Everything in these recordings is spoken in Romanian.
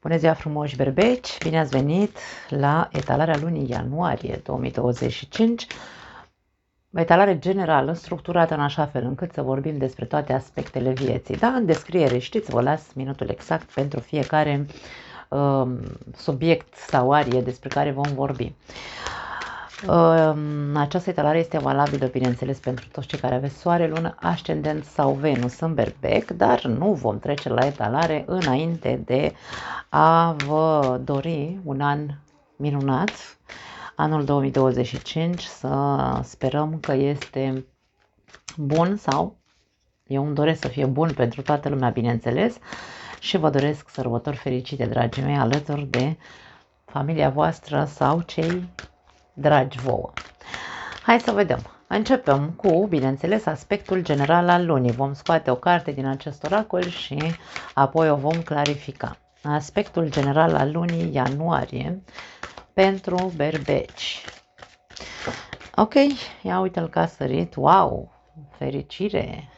Bună ziua frumoși berbeci, bine ați venit la etalarea lunii ianuarie 2025, o etalare generală structurată în așa fel încât să vorbim despre toate aspectele vieții. Da, în descriere știți, vă las minutul exact pentru fiecare subiect sau arie despre care vom vorbi. Această etalare este valabilă, bineînțeles, pentru toți cei care aveți soare, lună, ascendent sau Venus în berbec, dar nu vom trece la etalare înainte de a vă dori un an minunat, anul 2025, să sperăm că este bun sau eu îmi doresc să fie bun pentru toată lumea, bineînțeles, și vă doresc sărbători fericite, dragii mei, alături de familia voastră sau cei dragi vouă. Hai să vedem. Începem cu, bineînțeles, aspectul general al lunii. Vom scoate o carte din acest oracol și apoi o vom clarifica. Aspectul general al lunii ianuarie pentru berbeci. Ok, ia uite-l că a sărit. Wow, fericire!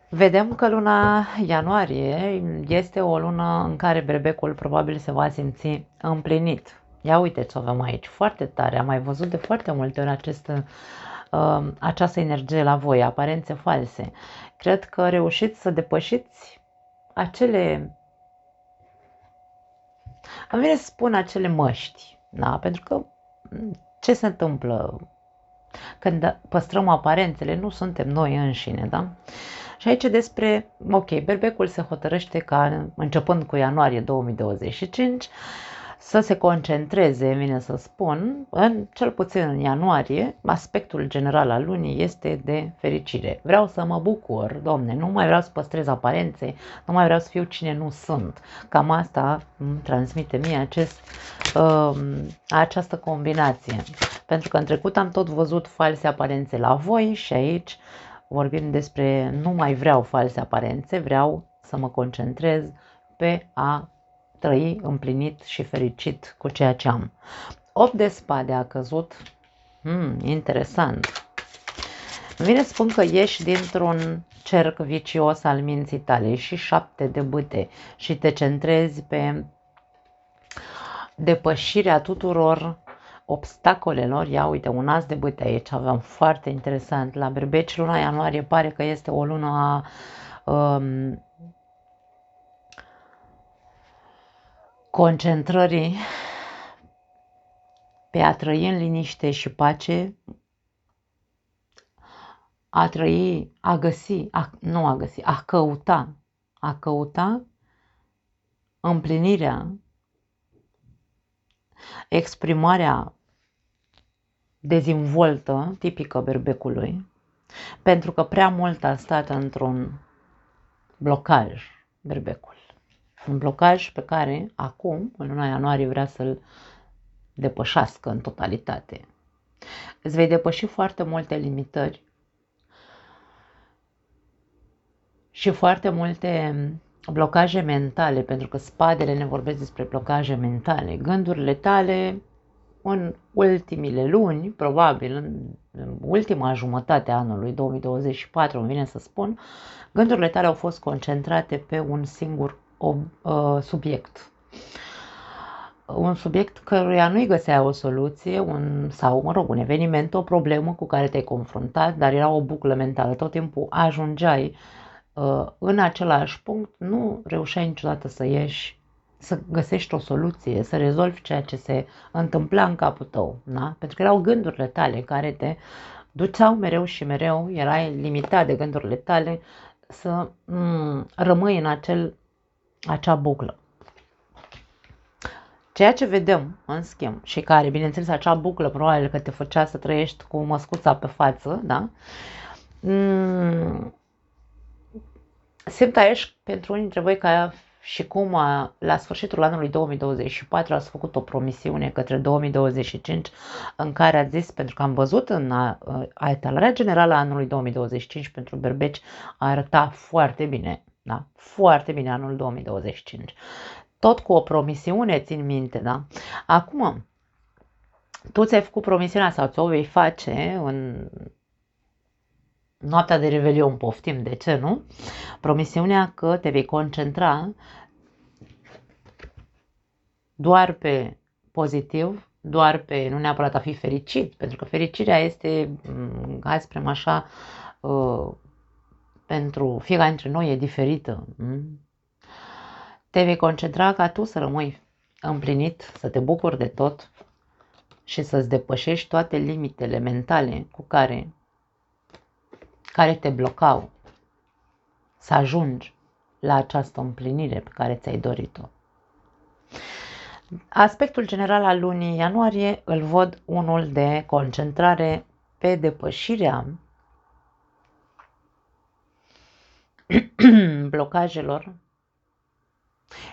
Vedem că luna ianuarie este o lună în care berbecul probabil se va simți împlinit. Ia uite ce avem aici, foarte tare, am mai văzut de foarte multe ori această energie la voi, aparențe false. Cred că reușiți să depășiți acele, îmi vine să spun acele măști, da? Pentru că ce se întâmplă când păstrăm aparențele, nu suntem noi înșine, da? Și aici despre, ok, berbecul se hotărăște ca începând cu ianuarie 2025 să se concentreze, vine să spun, cel puțin în ianuarie, aspectul general al lunii este de fericire. Vreau să mă bucur, Doamne, nu mai vreau să păstrez aparențe, nu mai vreau să fiu cine nu sunt. Cam asta îmi transmite mie această combinație. Pentru că în trecut am tot văzut false aparențe la voi și aici vorbim despre nu mai vreau false aparențe, vreau să mă concentrez pe a trăi împlinit și fericit cu ceea ce am. 8 de spade a căzut. Interesant. Vine să spun că ieși dintr-un cerc vicios al minții tale și 7 de bâte și te centrezi pe depășirea tuturor obstacolelor. Ia uite, un as de bâte aici avem, foarte interesant. La berbeci luna ianuarie pare că este o lună a concentrării pe a trăi în liniște și pace, a trăi, a găsi, a căuta împlinirea, exprimarea dezvoltă tipică berbecului, pentru că prea mult a stat într-un blocaj berbecul. Un blocaj pe care acum, în luna ianuarie, vrea să-l depășească în totalitate. Îți vei depăși foarte multe limitări și foarte multe blocaje mentale, pentru că spadele ne vorbesc despre blocaje mentale. Gândurile tale în ultimile luni, probabil în ultima jumătate a anului 2024, îmi vine să spun, gândurile tale au fost concentrate pe un singur subiect. Un subiect căruia nu-i găsea o soluție, un eveniment, o problemă cu care te-ai confruntat, dar era o buclă mentală. Tot timpul ajungeai în același punct, nu reușeai niciodată să ieși, să găsești o soluție, să rezolvi ceea ce se întâmpla în capul tău, da? Pentru că erau gândurile tale care te duceau mereu și mereu, erai limitat de gândurile tale să rămâi în acea buclă. Ceea ce vedem, în schimb, și care, bineînțeles, acea buclă probabil că te făcea să trăiești cu măscuța pe față, da? Simt aici pentru unii dintre voi că și cum la sfârșitul anului 2024 ați făcut o promisiune către 2025 în care ați zis, pentru că am văzut în etalarea generală a anului 2025 pentru berbeci arăta foarte bine, da? Foarte bine anul 2025. Tot cu o promisiune, țin minte, da? Acum, tu ți-ai făcut promisiunea sau ți-o vei face noaptea de revelion, poftim, de ce nu? Promisiunea că te vei concentra doar pe pozitiv, doar pe nu neapărat a fi fericit, pentru că fericirea este, hai să spunem așa, pentru fiecare dintre noi e diferită. Te vei concentra ca tu să rămâi împlinit, să te bucuri de tot și să-ți depășești toate limitele mentale cu care te blocau să ajungi la această împlinire pe care ți-ai dorit-o. Aspectul general al lunii ianuarie îl văd unul de concentrare pe depășirea blocajelor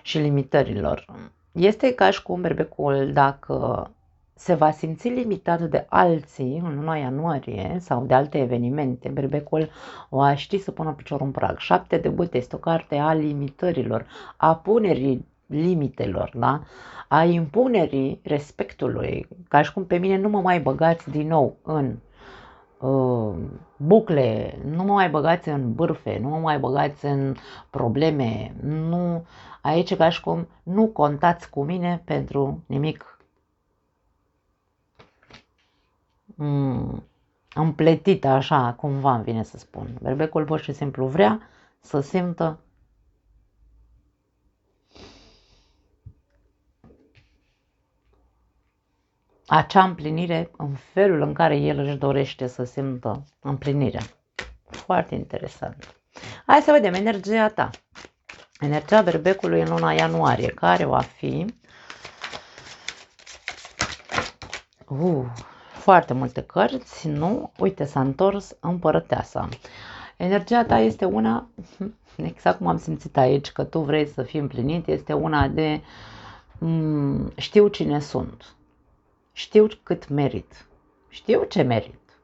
și limitărilor. Este ca și cum berbecul, dacă se va simți limitat de alții în luna ianuarie sau de alte evenimente, berbecul va ști să pună piciorul în prag. 7 de bâte este o carte a limitărilor, a punerii limitelor, da? A impunerii respectului, ca și cum pe mine nu mă mai băgați din nou în bucle, nu mă mai băgați în bârfe, nu mă mai băgați în probleme, nu, aici ca și cum nu contați cu mine pentru nimic împletit așa, cumva îmi vine să spun. Berbecul pur și simplu vrea să simtă acea împlinire în felul în care el își dorește să simtă împlinirea. Foarte interesant. Hai să vedem energia ta. Energia berbecului în luna ianuarie, care va fi foarte multe cărți, nu? Uite, s-a întors împărăteasa. Energia ta este una, exact cum am simțit aici, că tu vrei să fii împlinit, este una de știu cine sunt, știu cât merit, știu ce merit.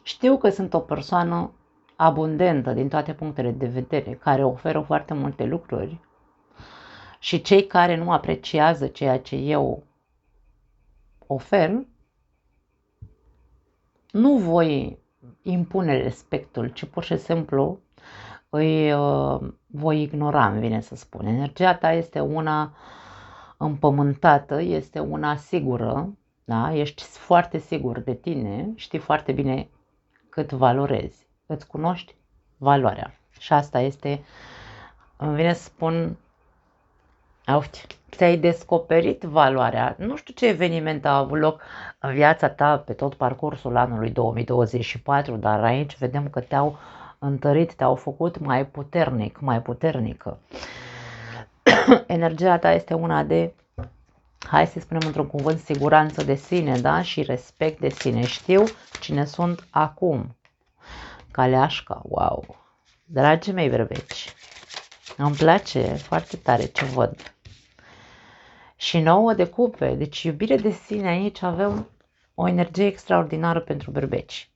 Știu că sunt o persoană abundentă din toate punctele de vedere, care oferă foarte multe lucruri și cei care nu apreciază ceea ce eu ofer, nu voi impune respectul, ci pur și simplu îi voi ignora, îmi vine să spun. Energia ta este una împământată, este una sigură, da? Ești foarte sigur de tine, știi foarte bine cât valorezi, îți cunoști valoarea. Și asta este, îmi vine să spun, ți-ai descoperit valoarea. Nu știu ce eveniment a avut loc în viața ta pe tot parcursul anului 2024, dar aici vedem că te-au întărit, te-au făcut mai puternic, mai puternică. Energia ta este una de, hai să spunem într-un cuvânt, siguranță de sine, da? Și respect de sine. Știu cine sunt acum. Caleașca, wow! Dragii mei berbeci, îmi place foarte tare ce văd. Și 9 de cupe, deci iubire de sine, aici avem o energie extraordinară pentru berbeci.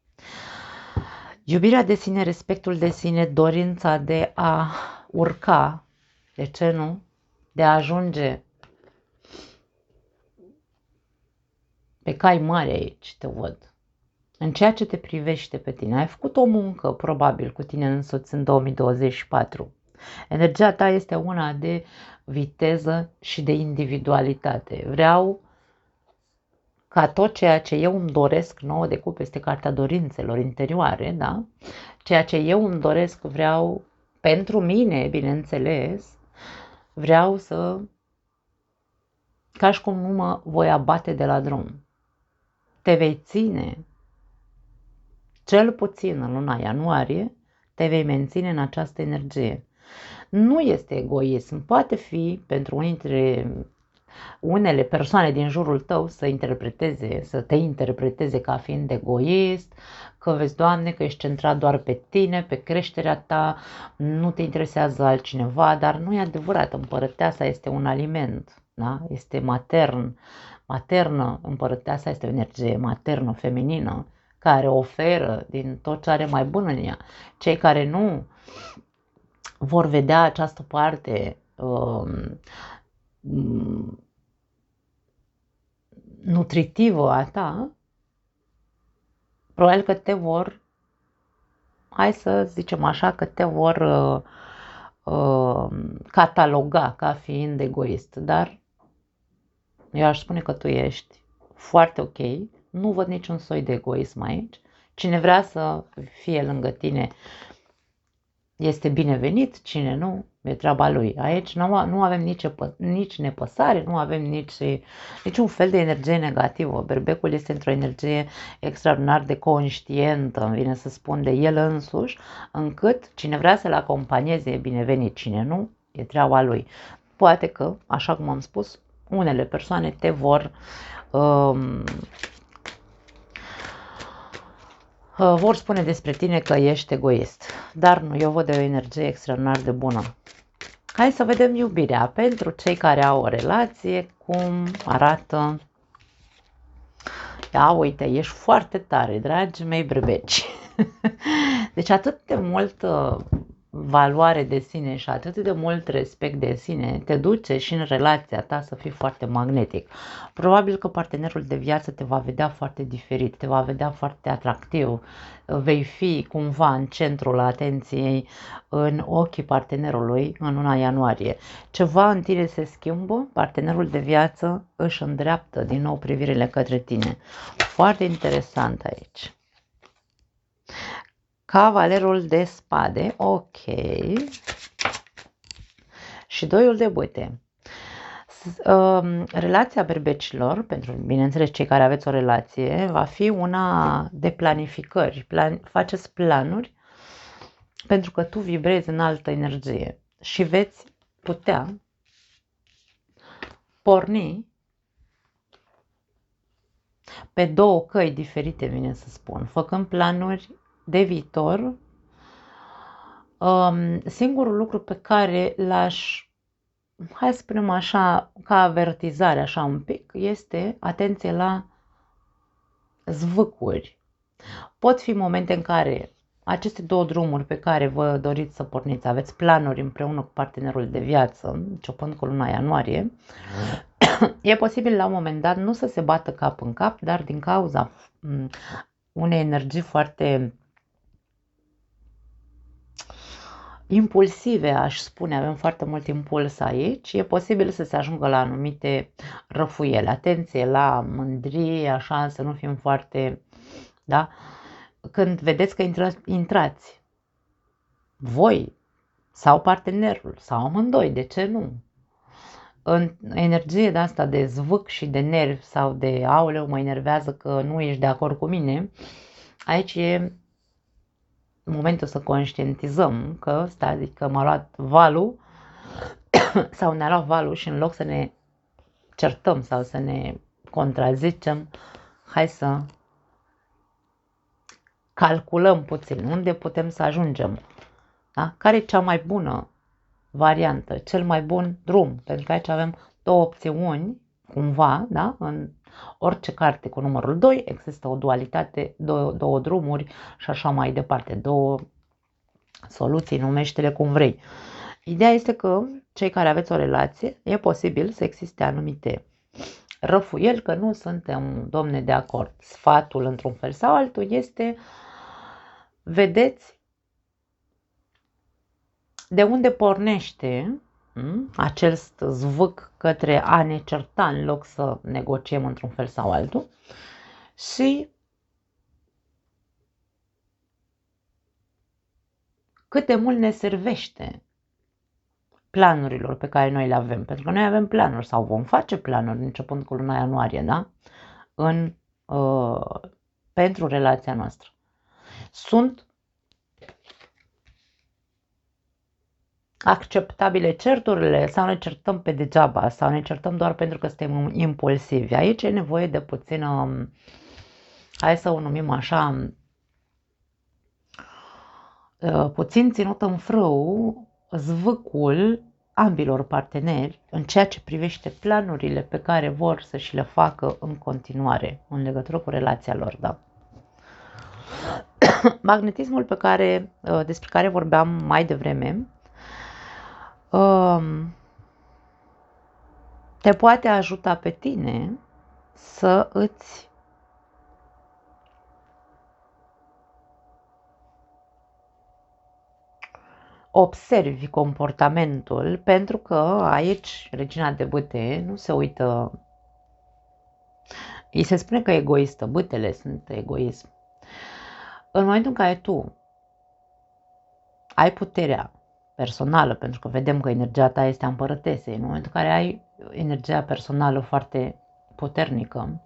Iubirea de sine, respectul de sine, dorința de a urca, de ce nu? De a ajunge pe cai mari aici, te văd. În ceea ce te privește pe tine, ai făcut o muncă probabil cu tine însuți în 2024. Energia ta este una de viteză și de individualitate. Vreau ca tot ceea ce eu îmi doresc, 9 de cupe este cartea dorințelor interioare, da? Ceea ce eu îmi doresc, vreau pentru mine, bineînțeles, vreau să, ca și cum nu mă voi abate de la drum. Te vei ține, cel puțin în luna ianuarie, te vei menține în această energie. Nu este egoism, poate fi pentru unele persoane din jurul tău să te interpreteze ca fiind egoist, că vezi, Doamne, că ești centrat doar pe tine, pe creșterea ta, nu te interesează altcineva, dar nu e adevărat, împărăteasa este un aliment, da? Este maternă, împărăteasa este o energie maternă, feminină, care oferă din tot ce are mai bun în ea. Cei care nu vor vedea această parte nutritivă a ta, Probabil că te vor, hai să zicem așa, că te vor cataloga ca fiind egoist, dar eu aș spune că tu ești foarte ok, nu văd niciun soi de egoism aici. Cine vrea să fie lângă tine este binevenit, cine nu, e treaba lui. Aici nu avem nici nepăsare, nu avem niciun fel de energie negativă. Berbecul este într-o energie extraordinar de conștientă, îmi vine să spun, de el însuși, încât cine vrea să-l acompanieze e binevenit, cine nu, e treaba lui. Poate că, așa cum am spus, unele persoane te vor spune despre tine că ești egoist. Dar nu, eu văd o energie extraordinar de bună. Hai să vedem iubirea pentru cei care au o relație, cum arată. Ia uite, ești foarte tare, dragi mei berbeci. Deci atât de multă valoare de sine și atât de mult respect de sine te duce și în relația ta să fii foarte magnetic. Probabil că partenerul de viață te va vedea foarte diferit, te va vedea foarte atractiv, vei fi cumva în centrul atenției în ochii partenerului în luna ianuarie. Ceva în tine se schimbă, partenerul de viață își îndreaptă din nou privirile către tine. Foarte interesant aici. Cavalerul de spade, ok. Și doiul de bâte. Relația berbecilor, pentru, bineînțeles, cei care aveți o relație, va fi una de planificări. Faceți planuri pentru că tu vibrezi în altă energie și veți putea porni pe două căi diferite, vine să spun, făcând planuri de viitor. Singurul lucru pe care l-aș, hai să spunem așa, ca avertizare așa un pic, este atenție la zvâcuri. Pot fi momente în care aceste două drumuri pe care vă doriți să porniți, aveți planuri împreună cu partenerul de viață, începând cu luna ianuarie, e posibil la un moment dat nu să se bată cap în cap, dar din cauza unei energii foarte impulsive, aș spune, avem foarte mult impuls aici, e posibil să se ajungă la anumite răfuiele. Atenție la mândrie, așa, să nu fim foarte, da? Când vedeți că intrați voi sau partenerul sau amândoi, de ce nu? În energie de asta de zvâc și de nervi sau de aoleu, mă enervează că nu ești de acord cu mine, aici e momentul să conștientizăm că adică m-a luat valul sau ne-a luat valul și în loc să ne certăm sau să ne contrazicem, hai să calculăm puțin unde putem să ajungem. Da? Care e cea mai bună variantă, cel mai bun drum? Pentru că aici avem două opțiuni, cumva, da? În orice carte cu numărul 2 există o dualitate, două drumuri și așa mai departe, două soluții, numește-le cum vrei. Ideea este că cei care aveți o relație, e posibil să existe anumite răfuieli, că nu suntem, domne, de acord. Sfatul, într-un fel sau altul, este, vedeți de unde pornește acel zvâc către a ne certa în loc să negociem într-un fel sau altul și cât de mult ne servește planurilor pe care noi le avem. Pentru că noi avem planuri sau vom face planuri începând cu luna ianuarie, da? Pentru relația noastră. Sunt acceptabile certurile sau ne certăm pe degeaba sau ne certăm doar pentru că suntem impulsivi. Aici e nevoie de puțină, hai să o numim așa, puțin ținut în frâu zvâcul ambilor parteneri în ceea ce privește planurile pe care vor să și le facă în continuare în legătură cu relația lor, da? Magnetismul despre care vorbeam mai devreme te poate ajuta pe tine să îți observi comportamentul, pentru că aici regina de bâte nu se uită, îi se spune că e egoistă, bâtele sunt egoism. În momentul în care tu ai puterea personală, pentru că vedem că energia ta este a împărătesei, în momentul în care ai energia personală foarte puternică,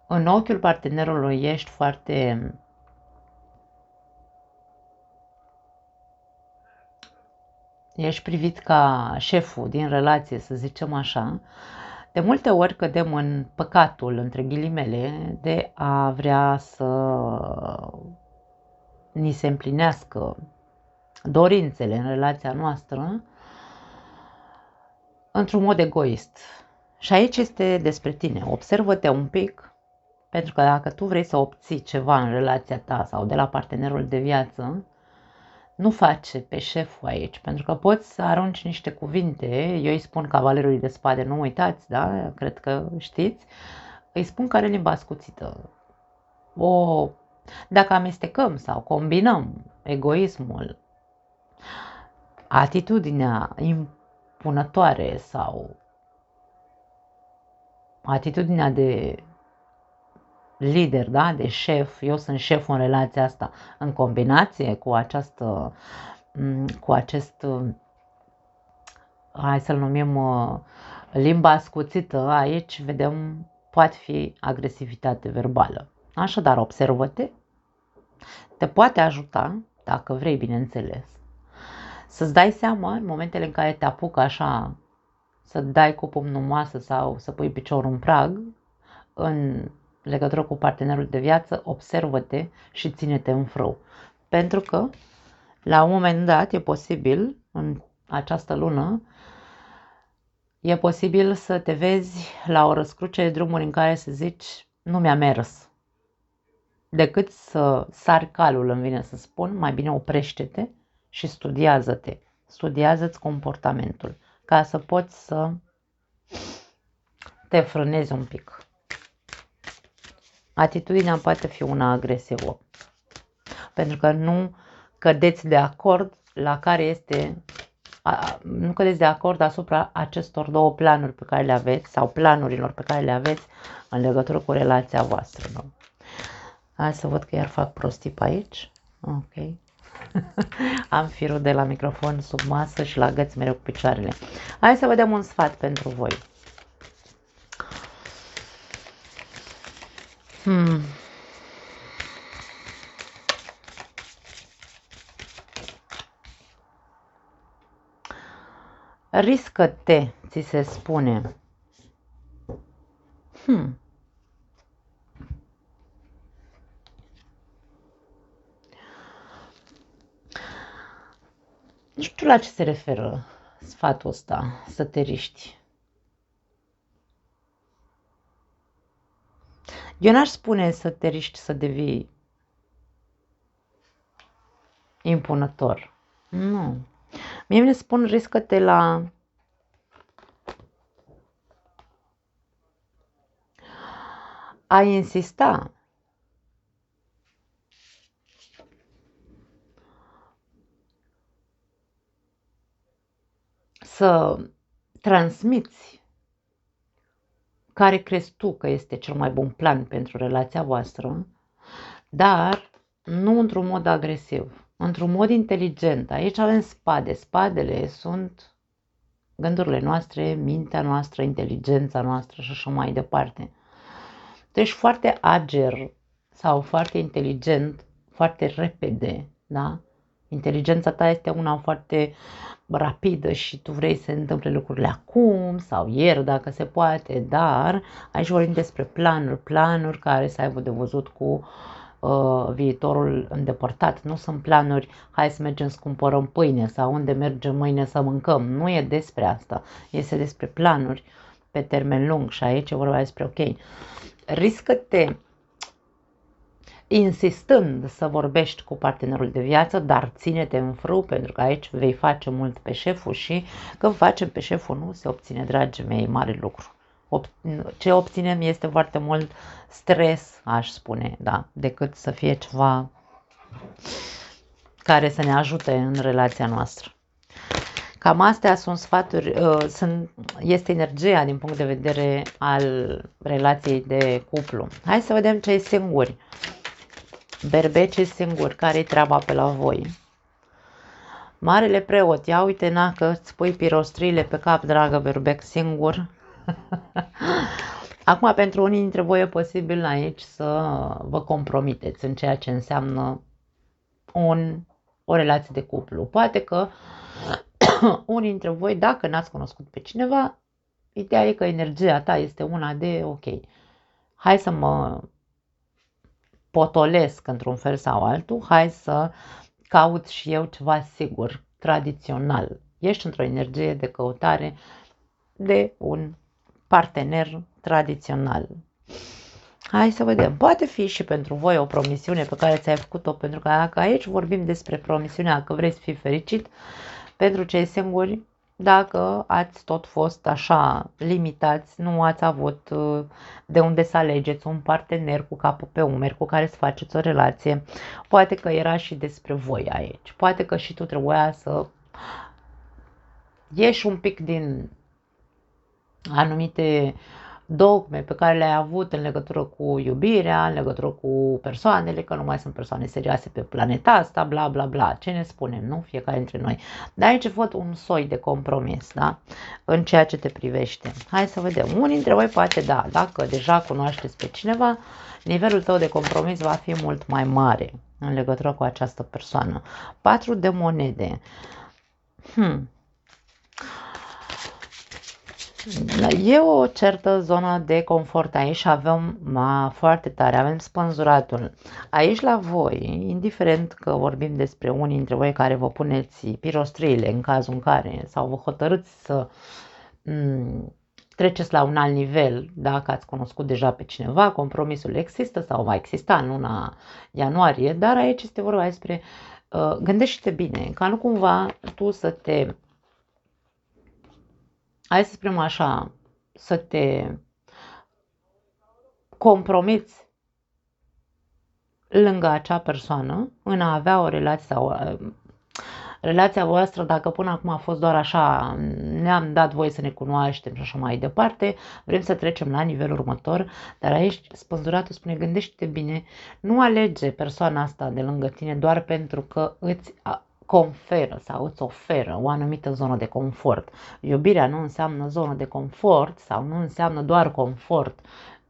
în ochiul partenerului ești privit ca șeful din relație, să zicem așa. De multe ori cădem în păcatul, între ghilimele, de a vrea să ni se împlinească dorințele în relația noastră într-un mod egoist. Și aici este despre tine. Observă-te un pic, pentru că dacă tu vrei să obții ceva în relația ta sau de la partenerul de viață, nu face pe șeful aici, pentru că poți să arunci niște cuvinte. Eu îi spun cavalerului de spade, nu uitați, da? Cred că știți. Îi spun că are limba ascuțită. Dacă amestecăm sau combinăm egoismul, atitudinea impunătoare sau atitudinea de lider, da? De șef, eu sunt șeful în relația asta, în combinație cu acest, hai să-l numim limba ascuțită, aici vedem, poate fi agresivitate verbală. Așadar, observă-te, te poate ajuta, dacă vrei, bineînțeles, să-ți dai seama în momentele în care te apucă așa, să dai cu pumnul în masă sau să pui piciorul în prag, în legătură cu partenerul de viață, observă-te și ține-te în frâu. Pentru că, la un moment dat, e posibil, în această lună, e posibil să te vezi la o răscruce de drumuri în care să zici, nu mi-a mers. Decât să sari calul, îmi vine să spun, mai bine oprește-te și studiază-te. Studiază-ți comportamentul, ca să poți să te frânezi un pic. Atitudinea poate fi una agresivă, pentru că nu cădeți de acord nu cădeți de acord asupra acestor două planuri pe care le aveți sau planurilor pe care le aveți în legătură cu relația voastră. Nu? Hai să văd că iar fac prostii pe aici. Ok. Am firul de la microfon sub masă și la găți mereu cu picioarele. Hai să vedem un sfat pentru voi. Riscă-te, ți se spune. Nu știu la ce se referă sfatul ăsta, să te riști. Eu n-aș spune să te riști să devii impunător. Nu. Mie îmi spun riscă-te la a insista să transmiți care crezi tu că este cel mai bun plan pentru relația voastră, dar nu într-un mod agresiv, într-un mod inteligent. Aici avem spade. Spadele sunt gândurile noastre, mintea noastră, inteligența noastră și așa mai departe. Tu ești foarte ager sau foarte inteligent, foarte repede, da? Inteligența ta este una foarte rapidă și tu vrei să se întâmple lucrurile acum sau ieri dacă se poate, dar aici vorbim despre planuri care să aibă de văzut cu viitorul îndepărtat. Nu sunt planuri, hai să mergem să cumpărăm pâine sau unde mergem mâine să mâncăm. Nu e despre asta. Este despre planuri pe termen lung și aici e vorba despre ok. Riscă-te insistând să vorbești cu partenerul de viață, dar ține-te în frâu, pentru că aici vei face mult pe șeful și când facem pe șeful nu se obține, dragii mei, mare lucru. Ce obținem este foarte mult stres, aș spune, da, decât să fie ceva care să ne ajute în relația noastră. Cam astea sunt sfaturi, este energia din punct de vedere al relației de cuplu. Hai să vedem cei singuri. Berbecii singuri, care-i treaba pe la voi? Marele preot, ia uite, na, că îți pui pirostrile pe cap, dragă berbec singur. Acum, pentru unii dintre voi e posibil aici să vă compromiteți în ceea ce înseamnă o relație de cuplu. Poate că unii dintre voi, dacă n-ați cunoscut pe cineva, ideea e că energia ta este una de ok, hai să mă potolesc într-un fel sau altul, hai să caut și eu ceva sigur, tradițional. Ești într-o energie de căutare de un partener tradițional. Hai să vedem. Poate fi și pentru voi o promisiune pe care ți-ai făcut-o, pentru că dacă aici vorbim despre promisiunea că vrei să fii fericit, pentru cei singuri, dacă ați tot fost așa limitați, nu ați avut de unde să alegeți un partener cu capul pe umeri cu care să faceți o relație, poate că era și despre voi aici, poate că și tu trebuia să ieși un pic din anumite dogme pe care le-ai avut în legătură cu iubirea, în legătură cu persoanele, că nu mai sunt persoane serioase pe planeta asta, bla bla bla, ce ne spunem, nu? Fiecare dintre noi. Dar aici văd un soi de compromis, da? În ceea ce te privește. Hai să vedem. Unii dintre voi poate da, dacă deja cunoașteți pe cineva, nivelul tău de compromis va fi mult mai mare în legătură cu această persoană. 4 de monede. E o certă zonă de confort aici și avem foarte tare, avem spânzuratul. Aici la voi, indiferent că vorbim despre unii dintre voi care vă puneți pirostriile în cazul în care sau vă hotărâți să treceți la un alt nivel, dacă ați cunoscut deja pe cineva, compromisul există sau va exista în luna ianuarie, dar aici este vorba despre gândește-te bine, ca nu cumva tu să te, hai să spunem așa, să te compromiți lângă acea persoană în a avea o relație sau relația voastră, dacă până acum a fost doar așa, ne-am dat voie să ne cunoaștem și așa mai departe, vrem să trecem la nivelul următor, dar aici spânzuratul spune, gândește-te bine, nu alege persoana asta de lângă tine doar pentru că îți conferă sau îți oferă o anumită zonă de confort. Iubirea nu înseamnă zonă de confort sau nu înseamnă doar confort.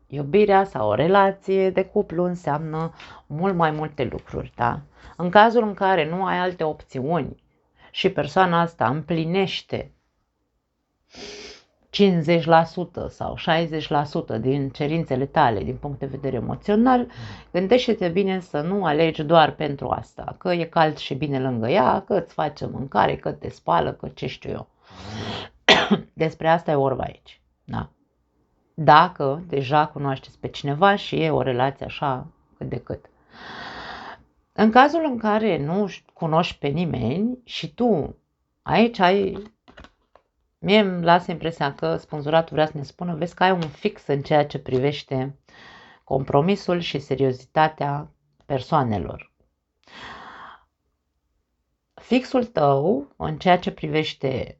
Iubirea sau o relație de cuplu înseamnă mult mai multe lucruri, da? În cazul în care nu ai alte opțiuni și persoana asta împlinește 50% sau 60% din cerințele tale din punct de vedere emoțional, gândește-te bine să nu alegi doar pentru asta, că e cald și bine lângă ea, că îți face mâncare, că te spală, că ce știu eu. Despre asta e vorba aici, da? Dacă deja cunoașteți pe cineva și e o relație așa cât de cât. În cazul în care nu cunoști pe nimeni și tu aici mie îmi lasă impresia că spânzuratul vrea să ne spună, vezi că ai un fix în ceea ce privește compromisul și seriozitatea persoanelor. Fixul tău în ceea ce privește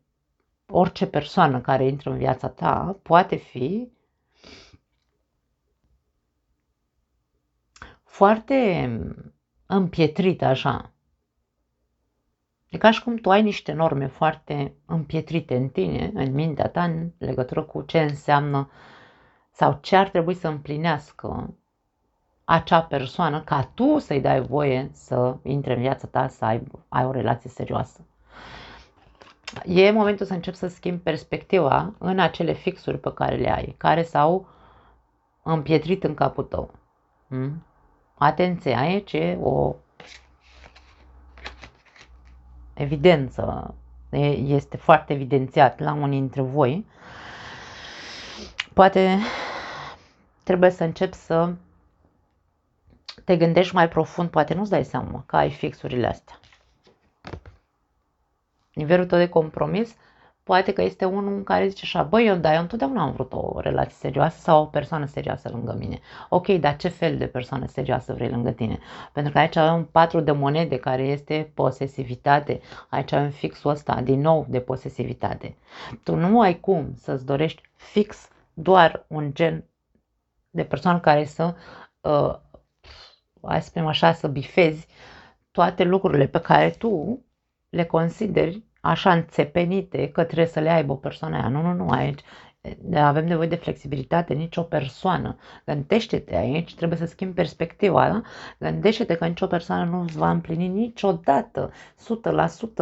orice persoană care intră în viața ta poate fi foarte împietrit așa. E ca și cum tu ai niște norme foarte împietrite în tine, în mintea ta, în legătură cu ce înseamnă sau ce ar trebui să împlinească acea persoană ca tu să-i dai voie să intre în viața ta, să ai o relație serioasă. E momentul să începi să schimbi perspectiva în acele fixuri pe care le ai, care s-au împietrit în capul tău. Atenție, aici e o evidență, este foarte evidențiat la unii dintre voi. Poate trebuie să începi să te gândești mai profund, poate nu-ți dai seama că ai fixurile astea. Nivelul tău de compromis Poate că este unul care zice așa, băi, eu întotdeauna am vrut o relație serioasă sau o persoană serioasă lângă mine. Ok, dar ce fel de persoană serioasă vrei lângă tine? Pentru că aici avem 4 de monede care este posesivitate. Aici avem fixul ăsta, din nou, de posesivitate. Tu nu ai cum să-ți dorești fix doar un gen de persoană care să, hai să spunem așa, să bifezi toate lucrurile pe care tu le consideri așa înțepenite că trebuie să le aibă o persoană aia. Nu, aici avem nevoie de flexibilitate, nicio persoană. Gândește-te aici, trebuie să schimbi perspectiva, da? Gândește-te că nicio persoană nu va împlini niciodată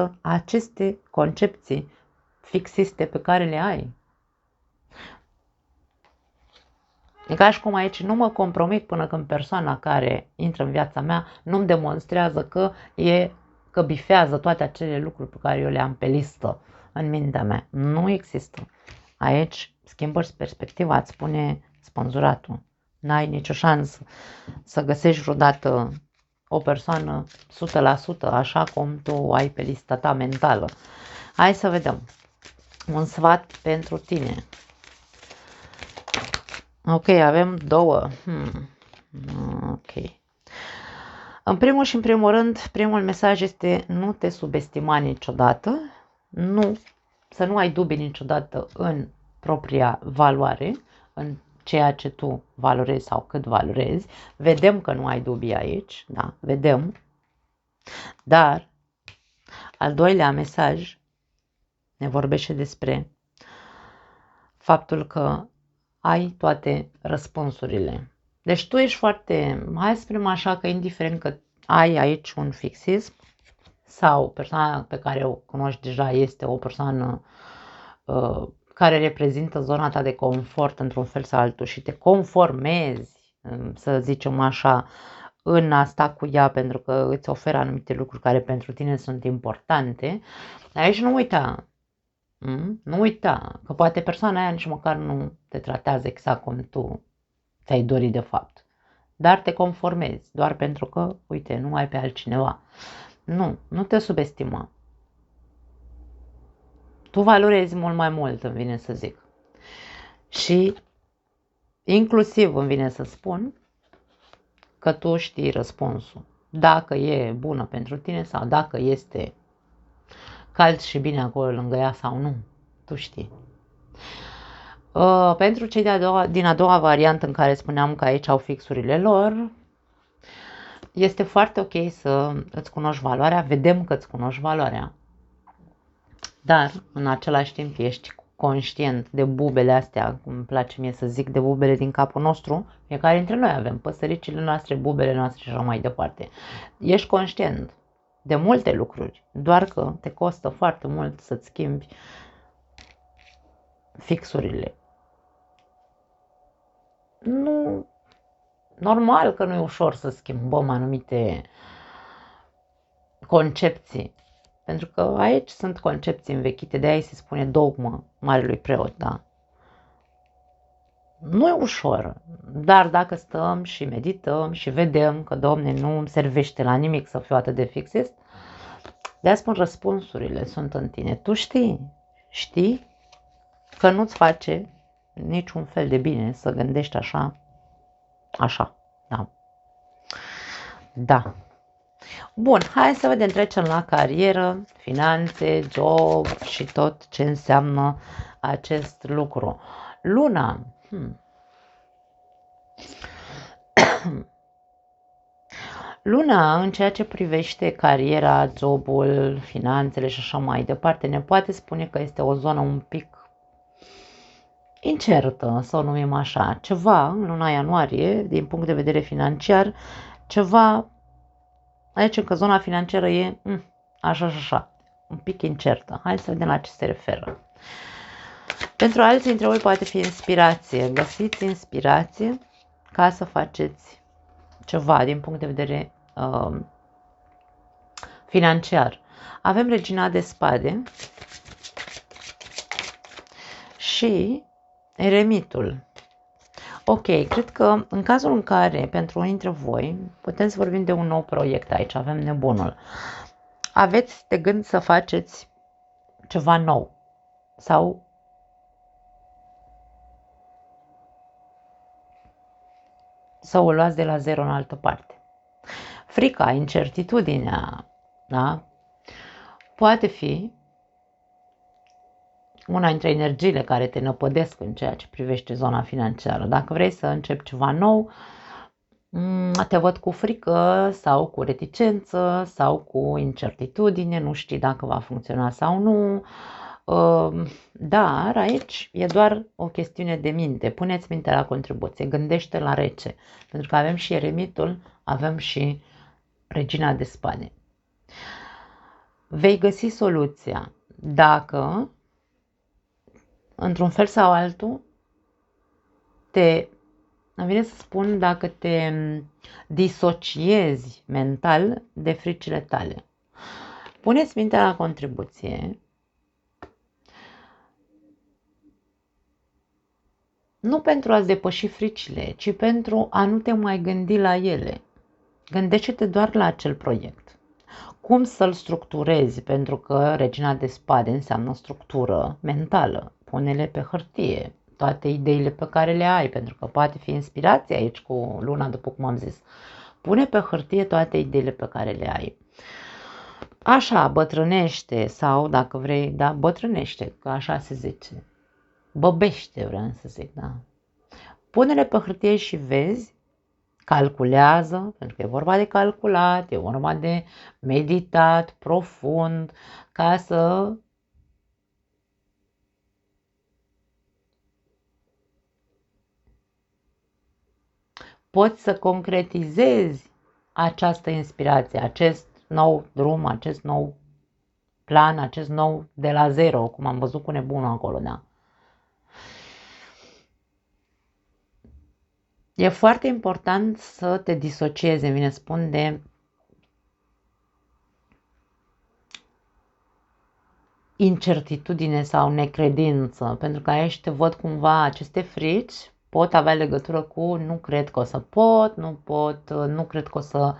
100% aceste concepții fixiste pe care le ai. E ca și cum aici nu mă compromit până când persoana care intră în viața mea nu-mi demonstrează că bifează toate acele lucruri pe care eu le am pe listă în mintea mea. Nu există. Aici schimbă-și perspectiva, îți spune sponsuratul. N-ai nicio șansă să găsești vreodată o persoană 100% așa cum tu ai pe lista ta mentală. Hai să vedem. Un sfat pentru tine. Ok, avem două. Ok. În primul și în primul rând, primul mesaj este nu te subestima niciodată, să nu ai dubii niciodată în propria valoare, în ceea ce tu valorezi sau cât valorezi. Vedem că nu ai dubii aici, da, vedem. Dar al doilea mesaj ne vorbește despre faptul că ai toate răspunsurile. Deci tu ești foarte, hai să spunem așa, că indiferent că ai aici un fixism sau persoana pe care o cunoști deja este o persoană care reprezintă zona ta de confort într-un fel sau altul și te conformezi, să zicem așa, în a sta cu ea pentru că îți oferă anumite lucruri care pentru tine sunt importante, aici nu uita. Nu uita că poate persoana aia nici măcar nu te tratează exact cum tu ți-ai dorit de fapt. Dar te conformezi doar pentru că, uite, nu ai pe altcineva. Nu te subestima. Tu valorezi mult mai mult, îmi vine să zic. Și inclusiv îmi vine să spun că tu știi răspunsul. Dacă e bună pentru tine sau dacă este cald și bine acolo lângă ea sau nu. Tu știi. Pentru cei din a doua variantă în care spuneam că aici au fixurile lor, este foarte ok să îți cunoști valoarea, vedem că îți cunoști valoarea, dar în același timp ești conștient de bubele astea, cum îmi place mie să zic, de bubele din capul nostru, fiecare dintre noi avem păsăricile noastre, bubele noastre și așa mai departe. Ești conștient de multe lucruri, doar că te costă foarte mult să-ți schimbi fixurile. Nu, normal că nu e ușor să schimbăm anumite concepții, pentru că aici sunt concepții învechite, de aia se spune dogmă marelui preot, da? Nu e ușor, dar dacă stăm și medităm și vedem că, Doamne, nu îmi servește la nimic să fiu atât de fixist, de-aia spun, răspunsurile sunt în tine. Tu știi că nu-ți face niciun fel de bine să gândești așa, da. Da. Bun, hai să vedem, trecem la carieră, finanțe, job și tot ce înseamnă acest lucru. Luna. Luna, în ceea ce privește cariera, jobul, finanțele și așa mai departe, ne poate spune că este o zonă un pic incertă, să o numim așa. Ceva în luna ianuarie, din punct de vedere financiar, ceva, aici încă zona financiară e așa, un pic incertă. Hai să vedem la ce se referă. Pentru alții dintre voi poate fi inspirație. Găsiți inspirație ca să faceți ceva din punct de vedere financiar. Avem Regina de Spade și Eremitul. Ok, cred că în cazul în care pentru unii dintre voi putem să vorbim de un nou proiect aici, avem Nebunul. Aveți de gând să faceți ceva nou, sau să o luați de la zero în altă parte. Frica, incertitudinea, da? Poate fi una dintre energiile care te năpădesc în ceea ce privește zona financiară. Dacă vrei să începi ceva nou, te văd cu frică sau cu reticență sau cu incertitudine, nu știi dacă va funcționa sau nu. Dar aici e doar o chestiune de minte. Puneți mintea la contribuție, gândește la rece, pentru că avem și eremitul, avem și regina de spade. Vei găsi soluția dacă, într-un fel sau altul, îmi vine să spun, dacă te disociezi mental de fricile tale. Puneți mintea la contribuție. Nu pentru a-ți depăși fricile, ci pentru a nu te mai gândi la ele. Gândește-te doar la acel proiect. Cum să-l structurezi, pentru că regina de spade înseamnă structură mentală. Pune-le pe hârtie, toate ideile pe care le ai, pentru că poate fi inspirație aici cu luna, după cum am zis. Pune pe hârtie toate ideile pe care le ai. Așa, bătrânește sau, dacă vrei, da, bătrânește, că așa se zice. Băbește, vreau să zic, da. Pune-le pe hârtie și vezi, calculează, pentru că e vorba de calculat, e vorba de meditat profund, ca să poți să concretizezi această inspirație, acest nou drum, acest nou plan, acest nou de la zero, cum am văzut cu nebunul acolo, da. E foarte important să te disociezi, îmi vine spun, de incertitudine sau necredință, pentru că aici te văd cumva aceste frici pot avea legătură cu nu cred că o să pot, nu cred că o să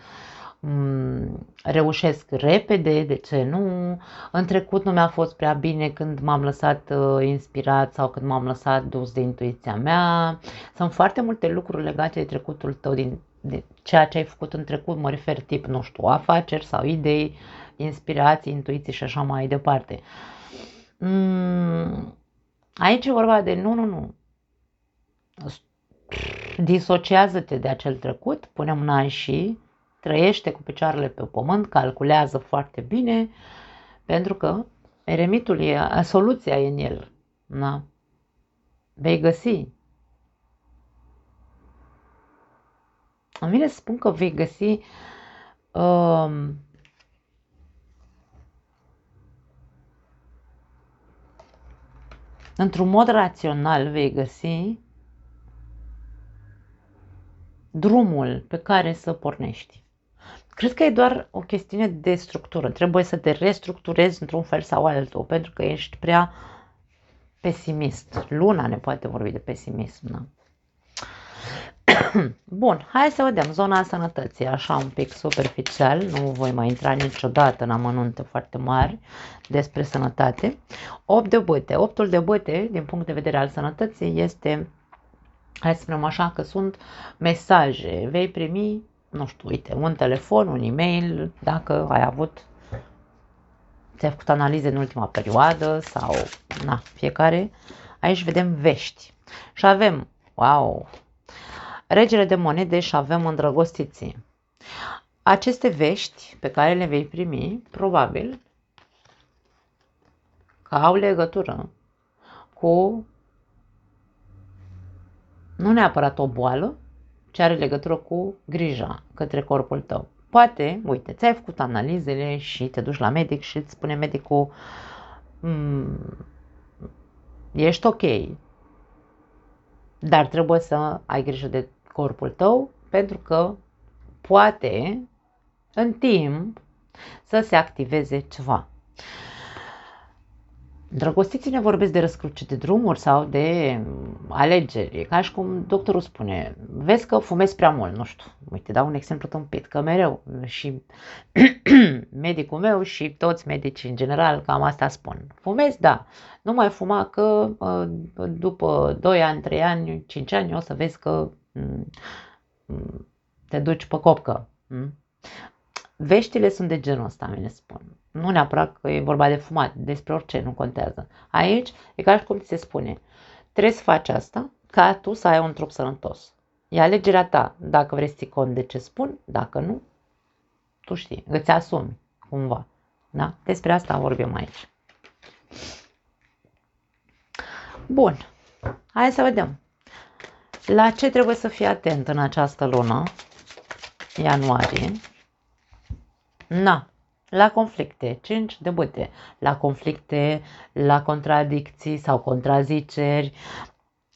reușesc repede, de ce nu? În trecut nu mi-a fost prea bine când m-am lăsat inspirat sau când m-am lăsat dus de intuiția mea. Sunt foarte multe lucruri legate de trecutul tău, de ceea ce ai făcut în trecut, mă refer tip, nu știu, afaceri sau idei, inspirații, intuiții și așa mai departe. Aici e vorba de nu. Disociază-te de acel trecut, pune mâna și trăiește cu picioarele pe pământ, calculează foarte bine, pentru că eremitul soluția e în el. Da? Vei găsi. Îmi vine să spun că vei găsi într-un mod rațional, vei găsi drumul pe care să pornești. Cred că e doar o chestiune de structură. Trebuie să te restructurezi într-un fel sau altul, pentru că ești prea pesimist. Luna ne poate vorbi de pesimism. Da? Bun, hai să vedem zona sănătății, așa un pic superficial, nu voi mai intra niciodată în amănunte foarte mari despre sănătate. 8 de bâte. 8-ul de bâte, din punct de vedere al sănătății, este, hai să spunem așa, că sunt mesaje. Vei primi, nu știu, uite, un telefon, un e-mail, dacă ți-ai făcut analize în ultima perioadă sau, fiecare. Aici vedem vești. Și avem, wow, regele de monede și avem îndrăgostiții. Aceste vești pe care le vei primi, probabil că au legătură cu nu neapărat o boală, ci are legătură cu grija către corpul tău. Poate, uite, ți-ai făcut analizele și te duci la medic și îți spune medicul ești ok, dar trebuie să ai grijă de corpul tău pentru că poate în timp să se activeze ceva. Drăgostiții ne vorbesc de răscruce de drumuri sau de alegeri. E ca și cum doctorul spune, vezi că fumezi prea mult, nu știu. Uite, dau un exemplu tâmpit, că mereu și medicul meu și toți medicii în general cam asta spun. Fumezi, da. Nu mai fuma că după 2 ani, 3 ani, 5 ani o să vezi că te duci pe copcă. Veștile sunt de genul ăsta, mi le spun. Nu neapărat că e vorba de fumat, despre orice, nu contează. Aici e ca și cum ți se spune, trebuie să faci asta ca tu să ai un trup sănătos. E alegerea ta, dacă vrei să ții cont de ce spun, dacă nu, tu știi, îți asumi cumva. Da? Despre asta vorbim aici. Bun, hai să vedem. La ce trebuie să fii atent în această lună, ianuarie? La conflicte, 5 de bâte, la conflicte, la contradicții sau contraziceri.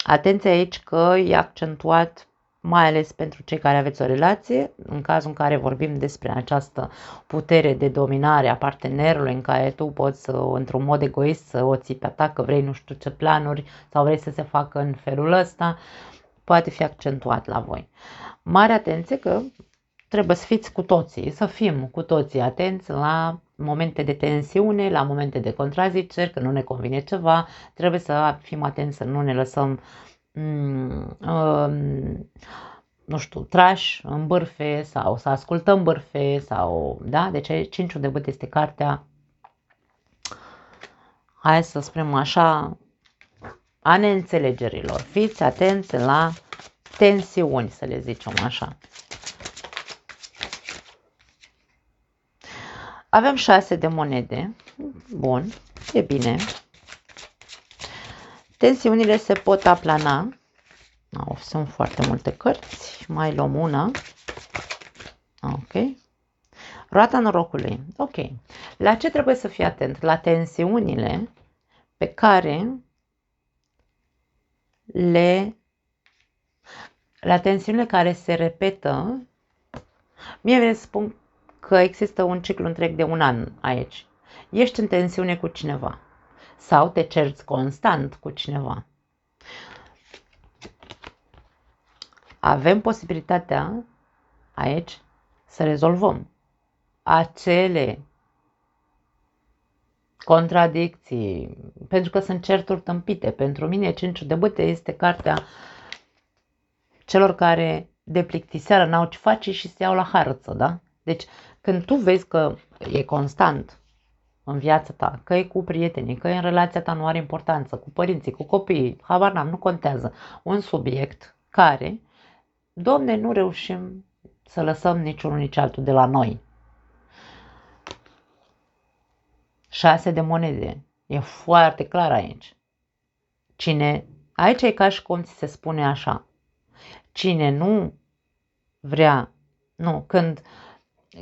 Atenție aici că e accentuat mai ales pentru cei care aveți o relație, în cazul în care vorbim despre această putere de dominare a partenerului, în care tu poți, într-un mod egoist, să o ții pe ta, că vrei nu știu ce planuri sau vrei să se facă în felul ăsta, poate fi accentuat la voi. Mare atenție că trebuie să fiți cu toții, să fim cu toții atenți la momente de tensiune, la momente de contraziceri, că nu ne convine ceva, trebuie să fim atenți să nu ne lăsăm, nu știu, trași în bârfe sau să ascultăm bârfe sau, da? Deci 5 de bâte este cartea, hai să spunem așa, a neînțelegerilor. Fiți atenți la tensiuni, să le zicem așa. Avem 6 de monede. Bun, e bine. Tensiunile se pot aplana. Sunt foarte multe cărți. Mai luăm una. Ok. Roata norocului. Ok. La ce trebuie să fii atent? La tensiunile pe care la tensiunile care se repetă. Mie vreau să spun că există un ciclu întreg de un an aici. Ești în tensiune cu cineva sau te cerți constant cu cineva. Avem posibilitatea aici să rezolvăm acele contradicții, pentru că sunt certuri tâmpite. Pentru mine 5 de bâte este cartea celor care de plictiseală n-au ce face și se iau la harță, da? Deci când tu vezi că e constant în viața ta, că e cu prietenii, că e în relația ta nu are importanță, cu părinții, cu copiii, habar n-am, nu contează, un subiect care, Doamne, nu reușim să lăsăm niciunul nici altul de la noi. 6 de monede, e foarte clar aici. Aici e ca și cum ți se spune așa, cine nu vrea,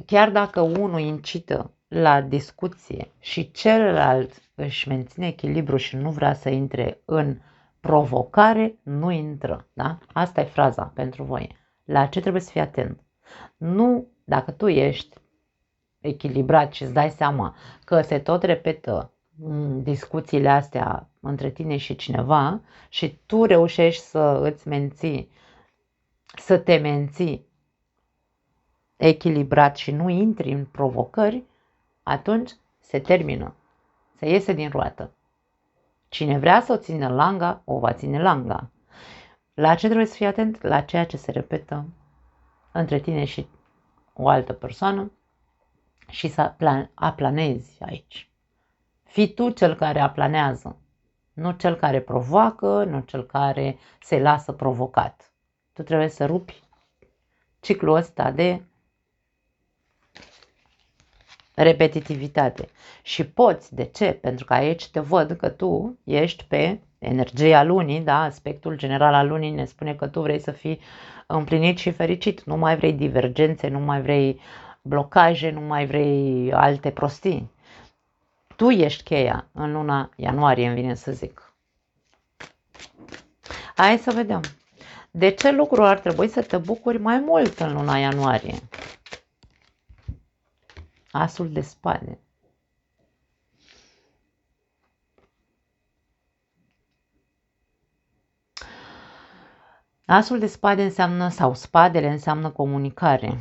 chiar dacă unul incită la discuție și celălalt își menține echilibru și nu vrea să intre în provocare, nu intră, da? Asta e fraza pentru voi. La ce trebuie să fii atent? Nu, dacă tu ești echilibrat și îți dai seama că se tot repetă discuțiile astea între tine și cineva și tu reușești să te menții echilibrat și nu intri în provocări, atunci se termină, se iese din roată. Cine vrea să o țină langa, o va ține langa. La ce trebuie să fii atent? La ceea ce se repetă între tine și o altă persoană și să aplanezi aici. Fii tu cel care aplanează, nu cel care provoacă, nu cel care se lasă provocat. Tu trebuie să rupi ciclul ăsta de repetitivitate. Și poți, de ce? Pentru că aici te văd că tu ești pe energia lunii, da? Aspectul general al lunii ne spune că tu vrei să fii împlinit și fericit. Nu mai vrei divergențe, nu mai vrei blocaje, nu mai vrei alte prostii. Tu ești cheia în luna ianuarie, îmi vine să zic. Hai să vedem. De ce lucru ar trebui să te bucuri mai mult în luna ianuarie? Asul de spade. Asul de spade înseamnă, sau spadele înseamnă comunicare.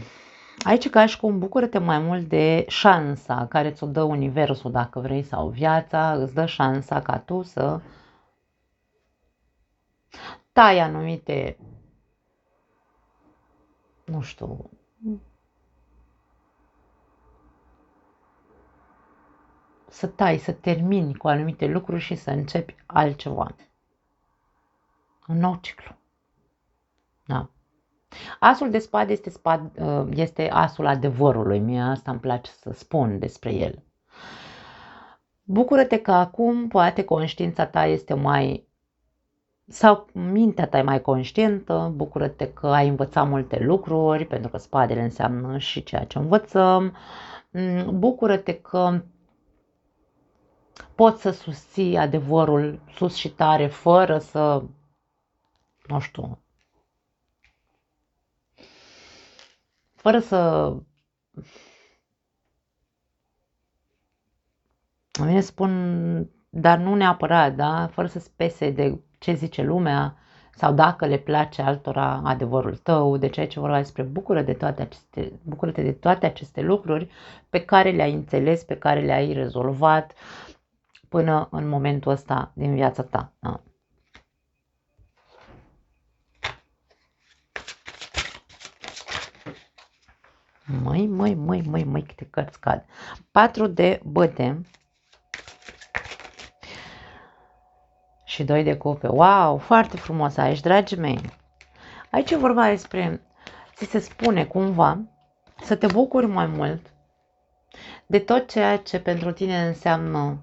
Aici ca și cum bucură-te mai mult de șansa care ți-o dă universul, dacă vrei, sau viața, îți dă șansa ca tu să tai anumite, nu știu, să tai, să termini cu anumite lucruri și să începi altceva. Un nou ciclu. Da. Asul de spade este asul adevărului. Mie asta îmi place să spun despre el. Bucură-te că acum poate conștiința ta este mai, sau mintea ta e mai conștientă, bucură-te că ai învățat multe lucruri, pentru că spadele înseamnă și ceea ce învățăm. Bucură-te că poți să susții adevărul sus și tare, fără să, nu știu, fără să, îmi vine să spun, dar nu neapărat, da? Fără să spese de ce zice lumea sau dacă le place altora adevărul tău. Deci aici vorba despre bucură-te de toate aceste lucruri pe care le-ai înțeles, pe care le-ai rezolvat până în momentul ăsta din viața ta. Da? Măi, câte cărți cad. 4 de băte și 2 de cupe. Wow, foarte frumos aici, dragii mei. Aici e vorba despre, ți se spune cumva, să te bucuri mai mult de tot ceea ce pentru tine înseamnă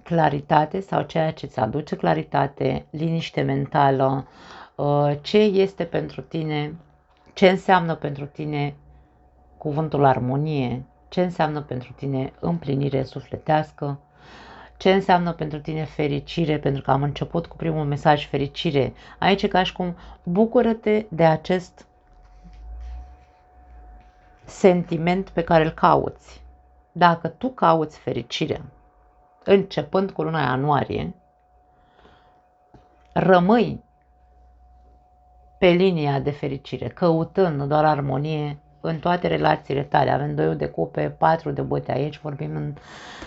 claritate sau ceea ce îți aduce claritate, liniște mentală, ce este pentru tine, ce înseamnă pentru tine cuvântul armonie, ce înseamnă pentru tine împlinire sufletească, ce înseamnă pentru tine fericire, pentru că am început cu primul mesaj fericire. Aici e ca și cum bucură-te de acest sentiment pe care îl cauți. Dacă tu cauți fericirea, începând cu luna ianuarie, rămâi pe linia de fericire, căutând doar armonie în toate relațiile tale. Avem 2 de cupe, 4 de băte aici, vorbim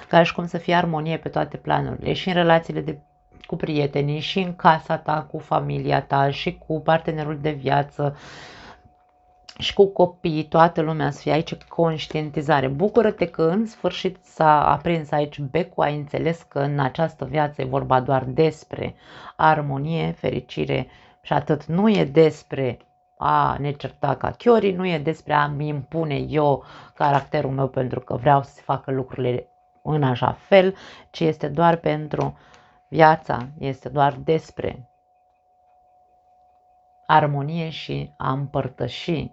ca și cum să fie armonie pe toate planurile, și în relațiile cu prietenii, și în casa ta, cu familia ta, și cu partenerul de viață, și cu copiii, toată lumea să fie aici conștientizare. Bucură-te că în sfârșit s-a aprins aici becul, ai înțeles că în această viață e vorba doar despre armonie, fericire și atât. Nu e despre a ne certa ca chiorii, nu e despre a-mi impune eu caracterul meu pentru că vreau să se facă lucrurile în așa fel, ci este doar pentru viața, este doar despre armonie și a împărtăși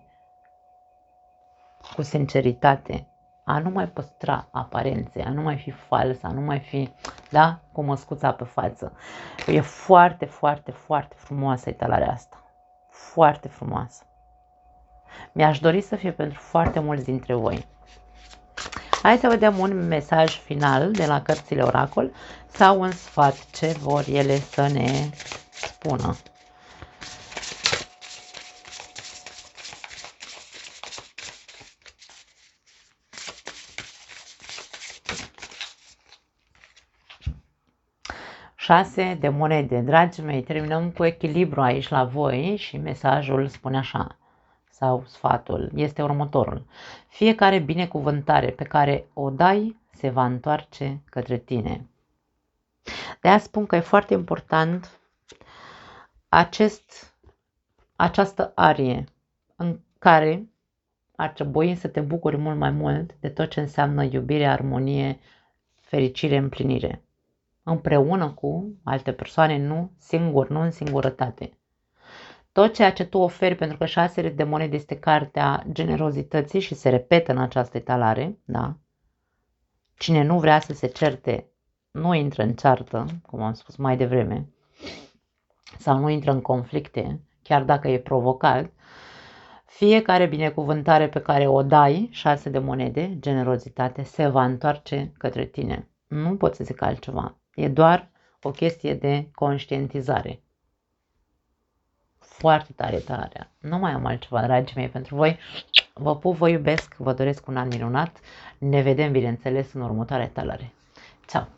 cu sinceritate, a nu mai păstra aparențe, a nu mai fi fals, a nu mai fi, da, cu măscuța pe față. E foarte, foarte, foarte frumoasă etalarea asta. Foarte frumoasă. Mi-aș dori să fie pentru foarte mulți dintre voi. Hai să vedem un mesaj final de la cărțile Oracol sau un sfat ce vor ele să ne spună. Șase de monede. Dragii mei, terminăm cu echilibru aici la voi și mesajul spune așa, sau sfatul este următorul. Fiecare binecuvântare pe care o dai se va întoarce către tine. De aia spun că e foarte important această arie în care ar trebui să te bucuri mult mai mult de tot ce înseamnă iubire, armonie, fericire, împlinire. Împreună cu alte persoane, nu singur, nu în singurătate. Tot ceea ce tu oferi, pentru că 6 de monede este cartea generozității și se repetă în această etalare, da? Cine nu vrea să se certe, nu intră în ceartă, cum am spus mai devreme, sau nu intră în conflicte, chiar dacă e provocat. Fiecare binecuvântare pe care o dai, 6 de monede, generozitate, se va întoarce către tine. Nu pot să zic altceva. E doar o chestie de conștientizare. foarte tare, tare. Nu mai am altceva, dragii mei, pentru voi. Vă pup, vă iubesc, vă doresc un an minunat. Ne vedem, bineînțeles, în următoarea talare. Ciao!